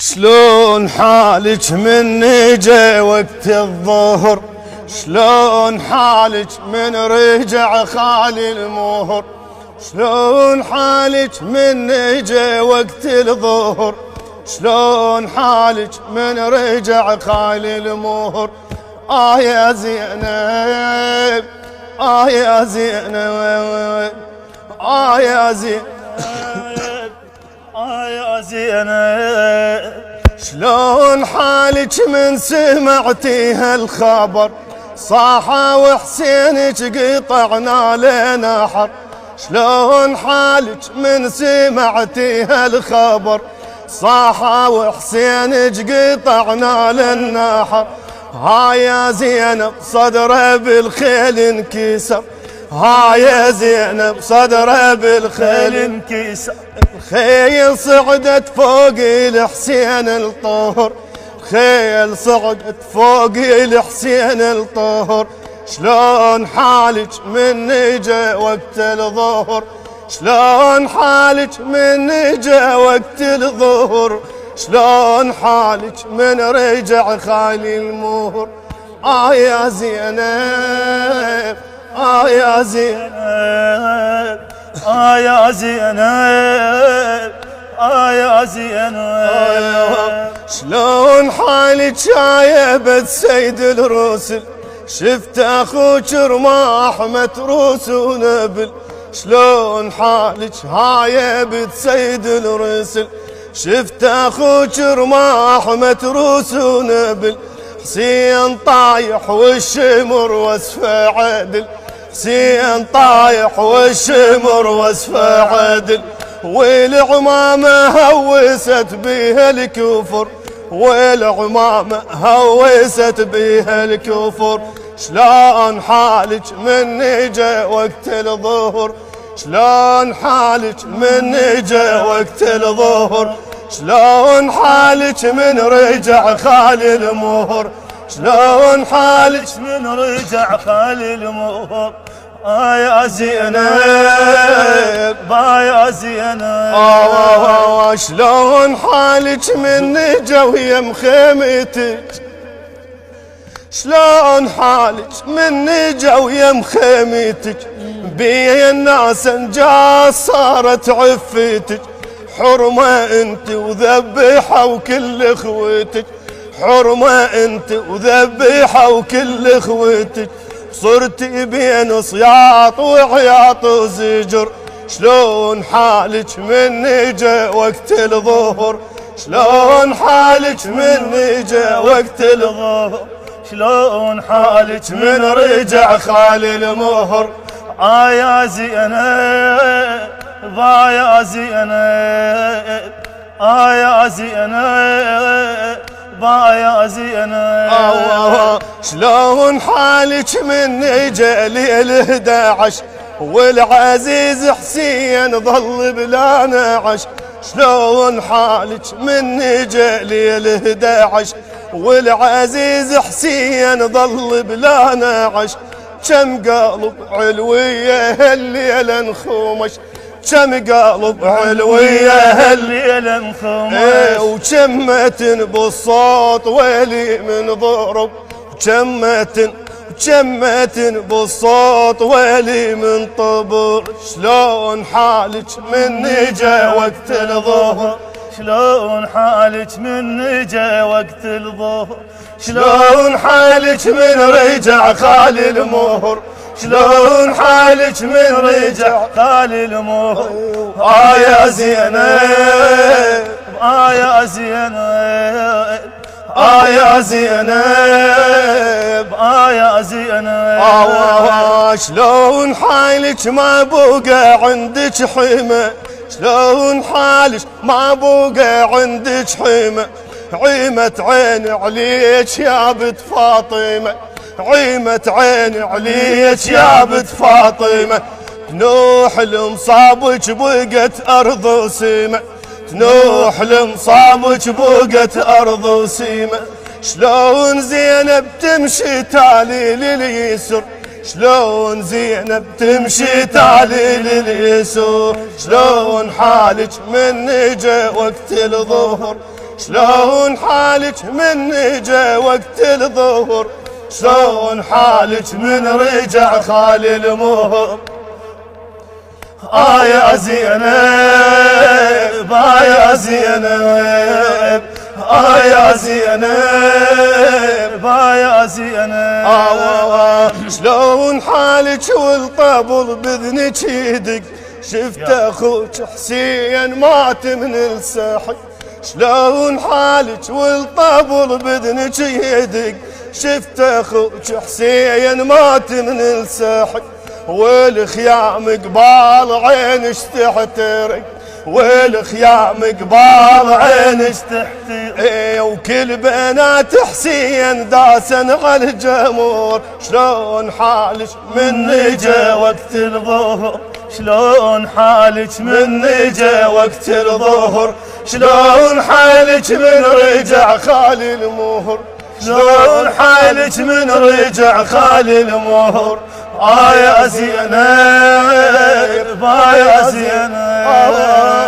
شلون حالك من جا وقت الظهر؟ شلون حالك من رجع خالي المهر؟ شلون حالك من جا وقت الظهر؟ شلون حالك من رجع خالي المهر؟ يا زينب، يا زينب، يا زينب، يا زينب. شلون حالك من سمعتي هالخبر؟ صاحة وحسينك قطعنا لنحر. شلون حالك من سمعتي هالخبر؟ صاحة وحسينك قطعنا للنحر. يا زينب صدره بالخيل انكسر، يا زينب صدره بالخيل انكسر. الخيل صعدت فوق الحسين الطهر، خيل صعدت فوق الحسين الطهر. شلون حالك من جا وقت الظهر؟ شلون حالك من جا وقت الظهر؟ شلون حالك من رجع خالي المهر؟ يا زينب، يا زينب، يا زينب، يا زينب. شلون حالك يا بنت سيد الرسل؟ شفت اخوك رماح متروس ونبل. شلون حالك يا بنت سيد الرسل؟ شفت اخوك رماح متروس ونبل. حسين طايح والشمر وصفه عدل، حسين طايح والشمر وصفه عدل. والعمامة هوست بيها الكفر، والعمامة هوست بيها الكفر. شلون حالك من جا وقت الظهر؟ شلون حالك من جا وقت الظهر؟ شلون حالك من رجع خالي المهر؟ شلون حالك من رجع خالي المهر؟ يا زينب، يا زينب. شلون حالك من جا ويا مخيمتك؟ شلون حالك من جا ويا مخيمتك؟ بي الناس انجاز صارت عفتك. حرمة انت وذبحة وكل اخوتك، حرمة انت وذبحة وكل اخوتك. صرت بين صياط وعياط وزجر. شلون حالك من جا وقت الظهر؟ شلون حالك من جا وقت الظهر؟ شلون حالك من رجع خالي المهر؟ يا زينب، يا زينب، يا زينب، يا زينب. شلون حالك من جا ليل 11 والعزيز حسين ظل بلا نعش؟ شلون حالك من جا ليل 11 والعزيز حسين ظل بلا نعش؟ كم قلب علوية هالليلة انخمش، كم قلب علوية هالليلة انخمش. وكم متن بالصوت ويلي من ضرب، وكم متن بالصوت ويلي من طبر. شلون حالك من جا وقت الظهر؟ شلون حالك من جا وقت الظهر؟ شلون حالك من رجع خالي المهر؟ شلون حالك من رجع خالي المهر؟ يا زينب، يا زينب، يا زينب، يا زينب. شلون حالك ما بقى عندك حمى؟ شلون حالك ما بقى عندك حمى؟ عيمت عيني عليك يا بنت فاطمة، عيمت عيني عليك يا بنت فاطمة. تنوح لمصابك بقت أرض وسيمة، تنوح لمصابك بقت أرض وسيمة. شلون زينب تمشي تالي لليسر؟ شلون زينب تمشي تالي لليسر؟ شلون حالك من جا وقت الظهر؟ شلون حالك من جا وقت الظهر شلون حالك من رجع خالي المهر يا زينب يا زينب يا زينب يا زينب شلون حالك والطبل بذنك يدق شفت اخوك حسين مات من الساحل شلون حالك والطبل بذنك يدق شفت اخوك حسين مات من الساحل والخيام قبال عينش تحترق والخيام قبال عينش تحترق وكل بنات حسين داسن على الجمهور شلون حالك من جا وقت الظهر شلون حالك من جا وقت الظهر شلون حالك من رجع خالي المهر شلون حالك من رجع خالي المهر يا زينب يا زينب